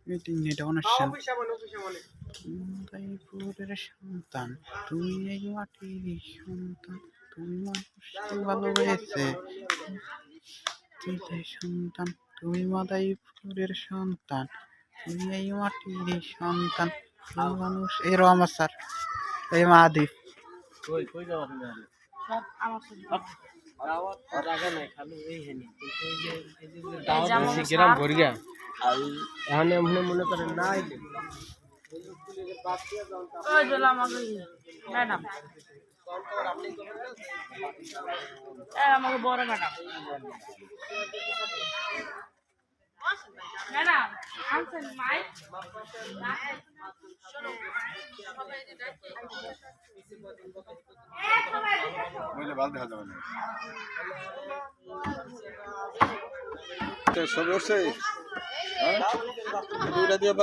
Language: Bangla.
মিটিং এটা অনুষ্ঠান উদয়পুরের সন্তান তুই এই মাটির সন্তান তুই মানুষকে ভালোবেসে তুই যে সন্তান তুই মাদাইপুরের সন্তান তুই এই মাটির সন্তান তুই মানুষ এই রহমত স্যার এই মাহাদীপ গ্রাম ভরে গিয়া এখানে মনে করেন না ম্যাডাম আমাকে বড় ম্যাডাম ম্যাডাম আনছেন মাইক সব উঠছে দুইটা দিয়ে